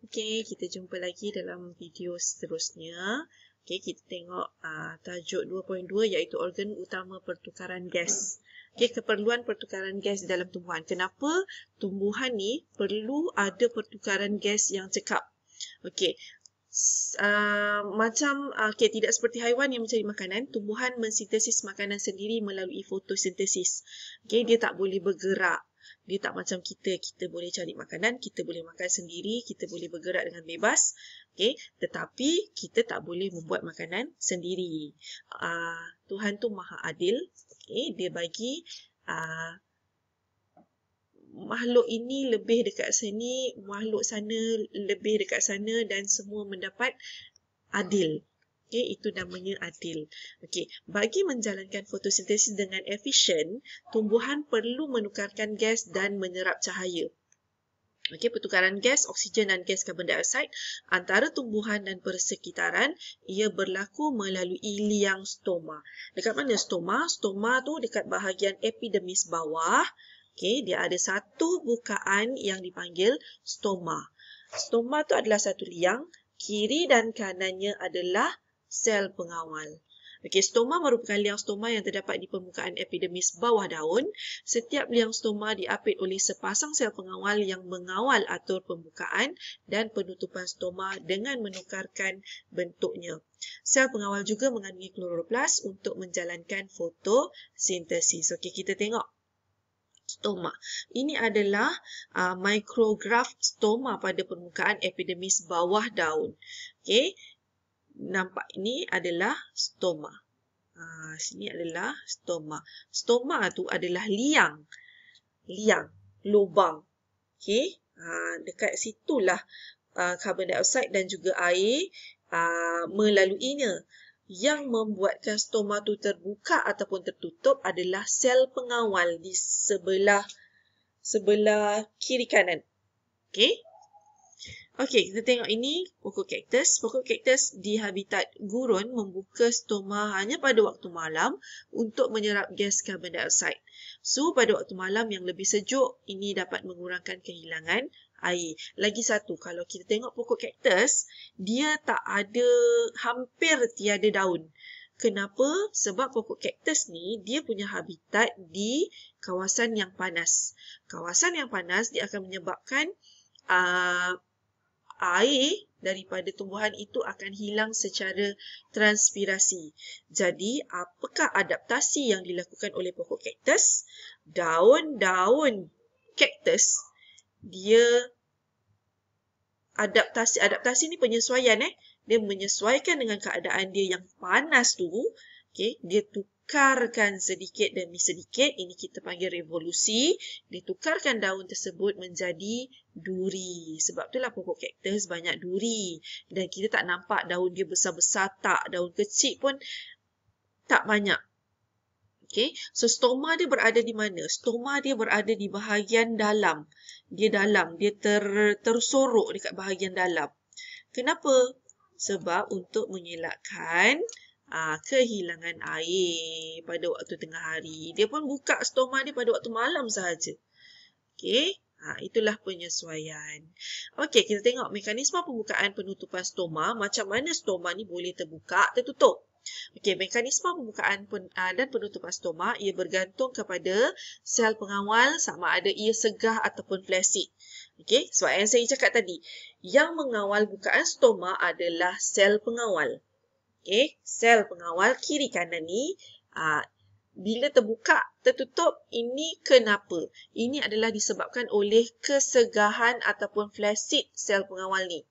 Okey, kita jumpa lagi dalam video seterusnya. Okey, kita tengok tajuk 2.2 iaitu organ utama pertukaran gas. Okey, keperluan pertukaran gas dalam tumbuhan. Kenapa tumbuhan ni perlu ada pertukaran gas yang cekap? Okey. Okey, tidak seperti haiwan yang mencari makanan, tumbuhan mensintesis makanan sendiri melalui fotosintesis. Okey, dia tak boleh bergerak. Dia tak macam kita boleh cari makanan, kita boleh makan sendiri, kita boleh bergerak dengan bebas. Okey, tetapi kita tak boleh membuat makanan sendiri. Tuhan tu Maha Adil. Okey, dia bagi makhluk ini lebih dekat sini, makhluk sana lebih dekat sana dan semua mendapat adil. Okey, itu namanya adil. Okey, bagi menjalankan fotosintesis dengan efisien, tumbuhan perlu menukarkan gas dan menyerap cahaya. Okey, pertukaran gas oksigen dan gas karbon dioksida antara tumbuhan dan persekitaran ia berlaku melalui liang stoma. Dekat mana stoma? Stoma tu dekat bahagian epidermis bawah. Okey, dia ada satu bukaan yang dipanggil stoma. Stoma tu adalah satu liang, kiri dan kanannya adalah sel pengawal. Okey, stoma merupakan liang stoma yang terdapat di permukaan epidermis bawah daun. Setiap liang stoma diapit oleh sepasang sel pengawal yang mengawal atur pembukaan dan penutupan stoma dengan menukarkan bentuknya. Sel pengawal juga mengandungi kloroplas untuk menjalankan fotosintesis. Okey, kita tengok stoma. Ini adalah micrograph stoma pada permukaan epidermis bawah daun. Okey, nampak ini adalah stoma. Sini adalah stoma. Stoma tu adalah liang, lubang. Okey, dekat situlah karbon dioksida dan juga air melaluinya. Yang membuatkan stoma tu terbuka ataupun tertutup adalah sel pengawal di sebelah kiri kanan. Okey. Okey, kita tengok ini pokok kaktus. Pokok kaktus di habitat gurun membuka stoma hanya pada waktu malam untuk menyerap gas karbon dioksida. So, pada waktu malam yang lebih sejuk, ini dapat mengurangkan kehilangan air. Lagi satu, kalau kita tengok pokok kaktus, dia tak ada, hampir tiada daun. Kenapa? Sebab pokok kaktus ni, dia punya habitat di kawasan yang panas. Kawasan yang panas, dia akan menyebabkan air daripada tumbuhan itu akan hilang secara transpirasi. Jadi, apakah adaptasi yang dilakukan oleh pokok kaktus? Daun-daun kaktus, dia adaptasi ni penyesuaian. Dia menyesuaikan dengan keadaan dia yang panas tu. Okay, dia tukarkan sedikit demi sedikit. Ini kita panggil revolusi. Ditukarkan daun tersebut menjadi duri. Sebab itulah pokok kaktus banyak duri. Dan kita tak nampak daun dia besar-besar tak. Daun kecil pun tak banyak. Okay, so stoma dia berada di mana? Stoma dia berada di bahagian dalam. Dia tersorok dekat bahagian dalam. Kenapa? Sebab untuk mengelakkan kehilangan air pada waktu tengah hari. Dia pun buka stoma dia pada waktu malam sahaja. Okey, itulah penyesuaian. Okey, kita tengok mekanisme pembukaan penutupan stoma. Macam mana stoma ni boleh terbuka, tertutup. Okey, mekanisme pembukaan dan penutupan stoma ia bergantung kepada sel pengawal sama ada ia segah ataupun flaccid. Okey, sebab yang saya cakap tadi, yang mengawal bukaan stoma adalah sel pengawal. Okey, sel pengawal kiri kanan ni bila terbuka, tertutup, ini kenapa? Ini adalah disebabkan oleh kesegahan ataupun flaccid sel pengawal ni.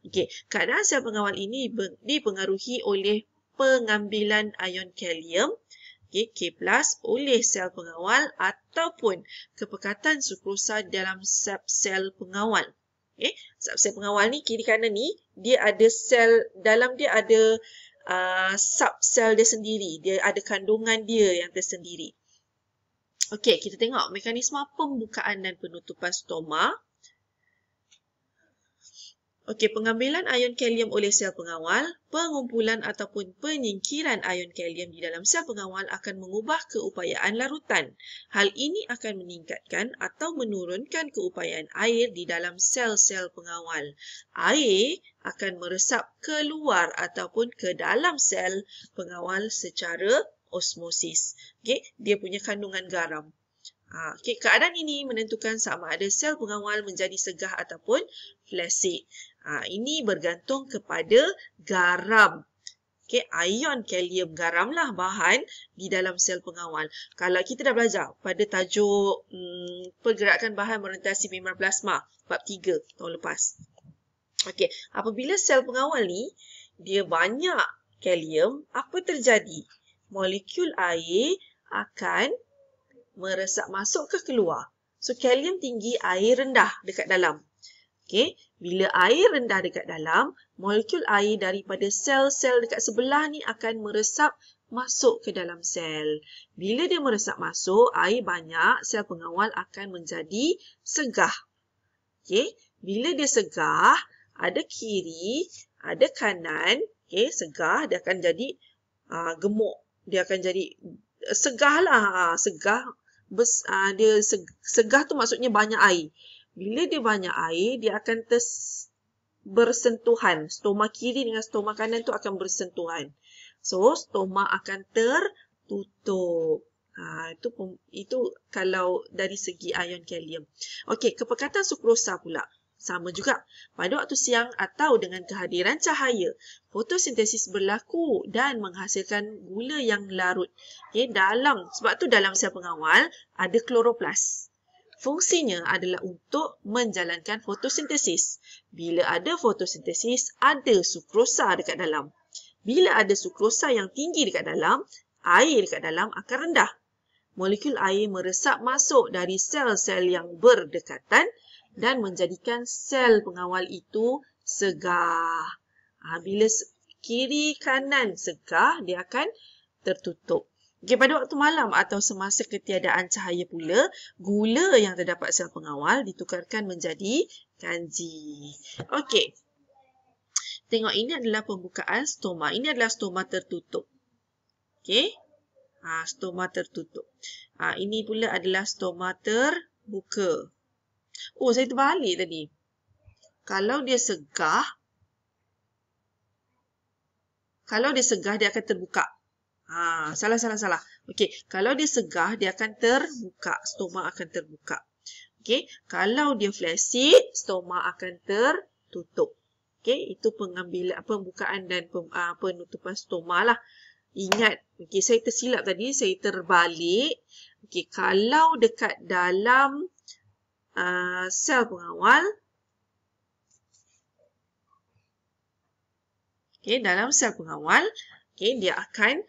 Okey, keadaan sel pengawal ini dipengaruhi oleh pengambilan ion kalium, K+ oleh sel pengawal ataupun kepekatan sukrosa dalam sel pengawal. Okay. Sel pengawal ni kiri kanan ni dia ada sel, dalam dia ada subsel dia sendiri. Dia ada kandungan dia yang tersendiri. Okey, kita tengok mekanisme pembukaan dan penutupan stoma. Okey, pengambilan ion kalium oleh sel pengawal, pengumpulan ataupun penyingkiran ion kalium di dalam sel pengawal akan mengubah keupayaan larutan. Hal ini akan meningkatkan atau menurunkan keupayaan air di dalam sel-sel pengawal. Air akan meresap keluar ataupun ke dalam sel pengawal secara osmosis. Okey, dia punya kandungan garam. Okay, keadaan ini menentukan sama ada sel pengawal menjadi segah ataupun flaccid. Ini bergantung kepada garam. Okay, ion kalium, garamlah bahan di dalam sel pengawal. Kalau kita dah belajar pada tajuk pergerakan bahan merentasi membran plasma, bab 3 tahun lepas. Okay, apabila sel pengawal ni, dia banyak kalium, apa terjadi? Molekul air akan meresap masuk ke keluar. So, kalium tinggi, air rendah dekat dalam. Okay. Bila air rendah dekat dalam, molekul air daripada sel-sel dekat sebelah ni akan meresap masuk ke dalam sel. Bila dia meresap masuk, air banyak, sel pengawal akan menjadi segah. Okay. Bila dia segah, ada kiri, ada kanan. Okay. Segah, dia akan jadi gemuk. Dia akan jadi segah lah. Segah. Segah tu maksudnya banyak air. Bila dia banyak air, dia akan bersentuhan. Stoma kiri dengan stoma kanan tu akan bersentuhan. So, stoma akan tertutup. Itu kalau dari segi ion kalium. Okey, kepekatan sukrosa pula. Sama juga. Pada waktu siang atau dengan kehadiran cahaya, fotosintesis berlaku dan menghasilkan gula yang larut. Okay, sebab tu dalam sel pengawal ada kloroplas. Fungsinya adalah untuk menjalankan fotosintesis. Bila ada fotosintesis, ada sukrosa dekat dalam. Bila ada sukrosa yang tinggi dekat dalam, air dekat dalam akan rendah. Molekul air meresap masuk dari sel-sel yang berdekatan dan menjadikan sel pengawal itu segah. Bila kiri kanan segah, dia akan tertutup. Okay, pada waktu malam atau semasa ketiadaan cahaya pula, gula yang terdapat sel pengawal ditukarkan menjadi kanji. Okey. Tengok, ini adalah pembukaan stoma. Ini adalah stoma tertutup. Okey. Stoma tertutup. Ini pula adalah stoma terbuka. Oh, saya terbalik tadi. Kalau dia segah, dia akan terbuka. Salah. Okey, kalau dia segah, dia akan terbuka. Stoma akan terbuka. Okey, kalau dia flaccid, stoma akan tertutup. Okey, itu pembukaan dan penutupan stoma lah. Ingat, okey, saya tersilap tadi, saya terbalik. Okey, kalau dekat dalam sel pengawal, okay, dalam sel pengawal, okay, dia akan,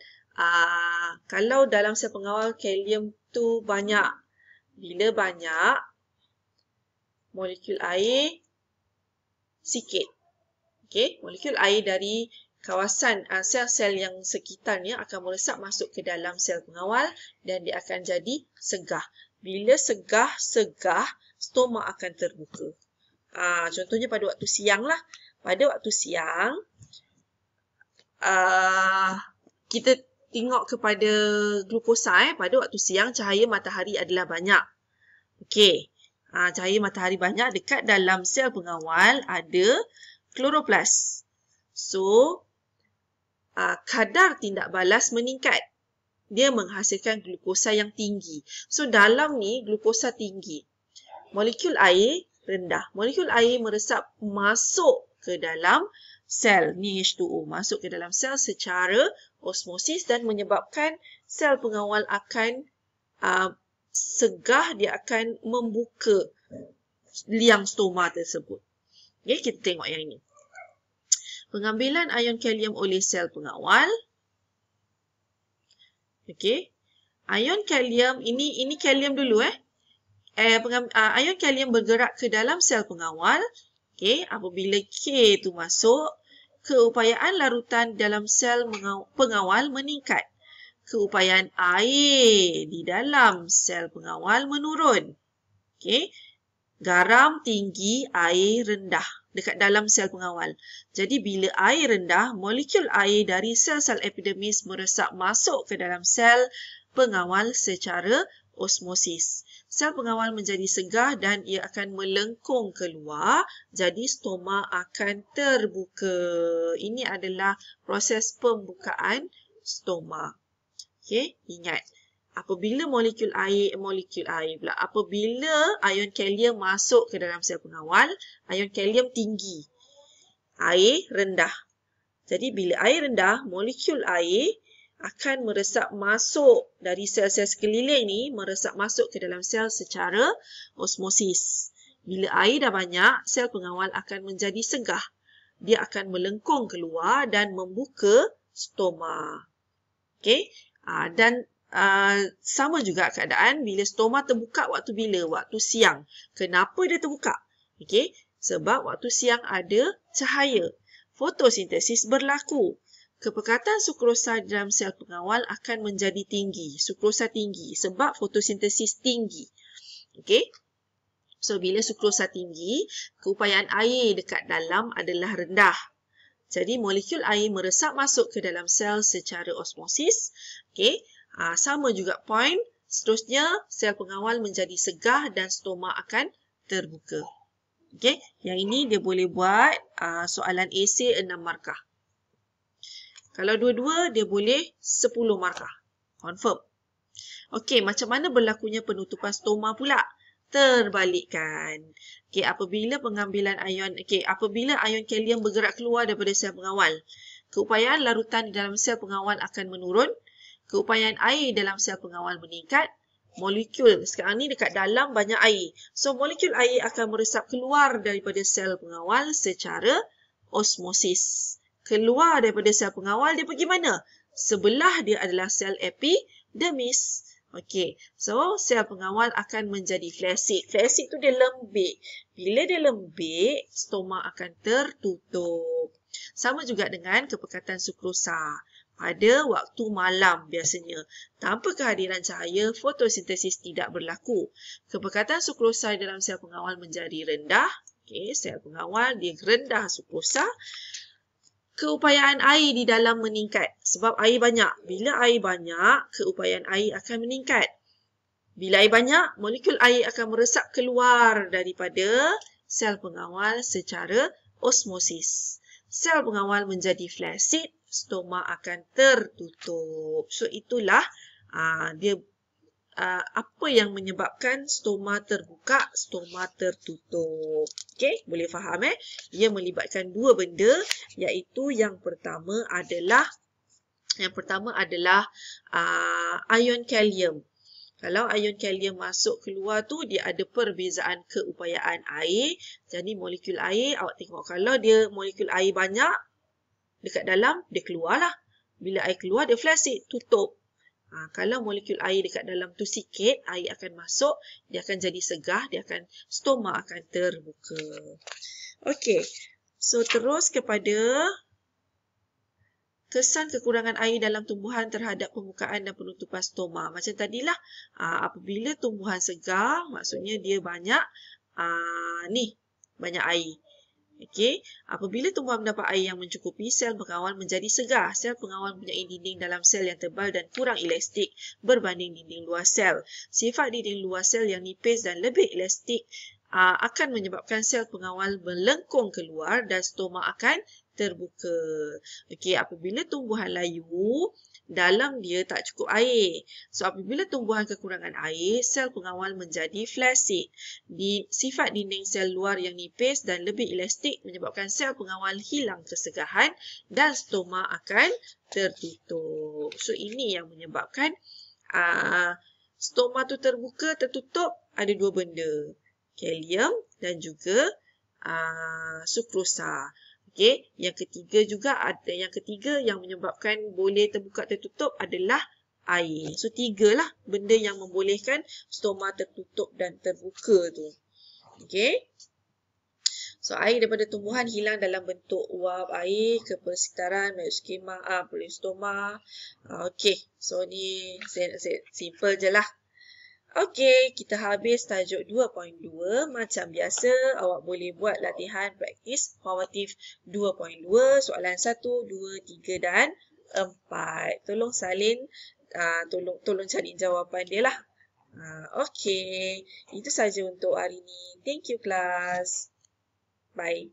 kalau dalam sel pengawal kalium tu banyak, bila banyak, molekul air sikit. Okay, molekul air dari kawasan sel-sel yang sekitarnya akan meresap masuk ke dalam sel pengawal dan dia akan jadi segah. Bila segah, stoma akan terbuka. Contohnya pada waktu siang lah. Pada waktu siang, kita tengok kepada glukosa. Pada waktu siang, cahaya matahari adalah banyak. Okey. Cahaya matahari banyak. Dekat dalam sel pengawal ada kloroplas. So, kadar tindak balas meningkat. Dia menghasilkan glukosa yang tinggi. So, dalam ni glukosa tinggi. Molekul air rendah. Molekul air meresap masuk ke dalam sel. Ni H2O. Masuk ke dalam sel secara osmosis dan menyebabkan sel pengawal akan segah. Dia akan membuka liang stoma tersebut. Okay, kita tengok yang ini. Pengambilan ion kalium oleh sel pengawal. Okey. Ion kalium, ini kalium dulu ion kalium bergerak ke dalam sel pengawal. Okey, apabila K tu masuk, keupayaan larutan dalam sel pengawal meningkat. Keupayaan air di dalam sel pengawal menurun. Okey. Garam tinggi, air rendah. dekat dalam sel pengawal. Jadi bila air rendah, molekul air dari sel-sel epidermis meresap masuk ke dalam sel pengawal secara osmosis. Sel pengawal menjadi segar dan ia akan melengkung keluar, jadi stoma akan terbuka. Ini adalah proses pembukaan stoma. Okey, ingat. Apabila apabila ion kalium masuk ke dalam sel pengawal, ion kalium tinggi, air rendah. Jadi bila air rendah, molekul air akan meresap masuk dari sel-sel sekeliling ni, meresap masuk ke dalam sel secara osmosis. Bila air dah banyak, sel pengawal akan menjadi segah. Dia akan melengkung keluar dan membuka stoma. Okey, dan sama juga keadaan bila stoma terbuka waktu bila? Waktu siang. Kenapa dia terbuka? Okey, sebab waktu siang ada cahaya. Fotosintesis berlaku. Kepekatan sukrosa dalam sel pengawal akan menjadi tinggi. Sukrosa tinggi sebab fotosintesis tinggi. Okey. So, bila sukrosa tinggi, keupayaan air dekat dalam adalah rendah. Jadi, molekul air meresap masuk ke dalam sel secara osmosis. Okey. Sama juga point. Seterusnya, sel pengawal menjadi segah dan stoma akan terbuka. Okey. Yang ini dia boleh buat soalan esei 6 markah. Kalau dua-dua, dia boleh 10 markah. Confirm. Okey, macam mana berlakunya penutupan stoma pula? Terbalikkan. Okey, apabila ion kalium bergerak keluar daripada sel pengawal, keupayaan larutan di dalam sel pengawal akan menurun, keupayaan air dalam sel pengawal meningkat, molekul sekarang ni dekat dalam banyak air. So, molekul air akan meresap keluar daripada sel pengawal secara osmosis. Keluar daripada sel pengawal, dia pergi mana? Sebelah dia adalah sel epidermis. Okey, so sel pengawal akan menjadi flaccid. Flaccid tu dia lembik. Bila dia lembik, stoma akan tertutup. Sama juga dengan kepekatan sukrosa. Pada waktu malam biasanya, tanpa kehadiran cahaya, fotosintesis tidak berlaku. Kepekatan sukrosa dalam sel pengawal menjadi rendah. Okey, sel pengawal dia rendah sukrosa. Keupayaan air di dalam meningkat sebab air banyak. Bila air banyak, keupayaan air akan meningkat. Bila air banyak, molekul air akan meresap keluar daripada sel pengawal secara osmosis. Sel pengawal menjadi flaccid, stoma akan tertutup. So, itulah apa yang menyebabkan stoma terbuka, stoma tertutup. Okey, boleh faham Ia melibatkan dua benda, iaitu yang pertama adalah ion kalium. Kalau ion kalium masuk keluar tu, dia ada perbezaan keupayaan air. Jadi molekul air, awak tengok kalau dia molekul air banyak dekat dalam, dia keluarlah. Bila air keluar, dia flaccid, tutup. Kalau molekul air dekat dalam tu sikit, air akan masuk, dia akan jadi segah, stoma akan terbuka. Okey, so terus kepada kesan kekurangan air dalam tumbuhan terhadap pembukaan dan penutupan stoma. Macam tadilah, apabila tumbuhan segar, maksudnya dia banyak banyak air. Okey, apabila tumbuhan mendapat air yang mencukupi, sel pengawal menjadi segar. Sel pengawal mempunyai dinding dalam sel yang tebal dan kurang elastik berbanding dinding luar sel. Sifat dinding luar sel yang nipis dan lebih elastik akan menyebabkan sel pengawal melengkung keluar dan stoma akan terbuka. Okey, apabila tumbuhan layu, dalam dia tak cukup air. So, apabila tumbuhan kekurangan air, sel pengawal menjadi flaccid. Sifat dinding sel luar yang nipis dan lebih elastik menyebabkan sel pengawal hilang kesegahan dan stoma akan tertutup. So, ini yang menyebabkan stoma tu terbuka, tertutup, ada dua benda. Kalium dan juga sukrosa. Okey, yang ketiga yang menyebabkan boleh terbuka tertutup adalah air. So, 3 lah benda yang membolehkan stoma tertutup dan terbuka tu. Okey. So, air daripada tumbuhan hilang dalam bentuk uap air ke persekitaran mesoskema, periostoma. Okey. So, ni simple je lah. Okey, kita habis tajuk 2.2. Macam biasa, awak boleh buat latihan praktis formatif 2.2, soalan 1, 2, 3 dan 4. Tolong salin, tolong cari jawapan dia lah. Okey, itu saja untuk hari ini. Thank you, kelas. Bye.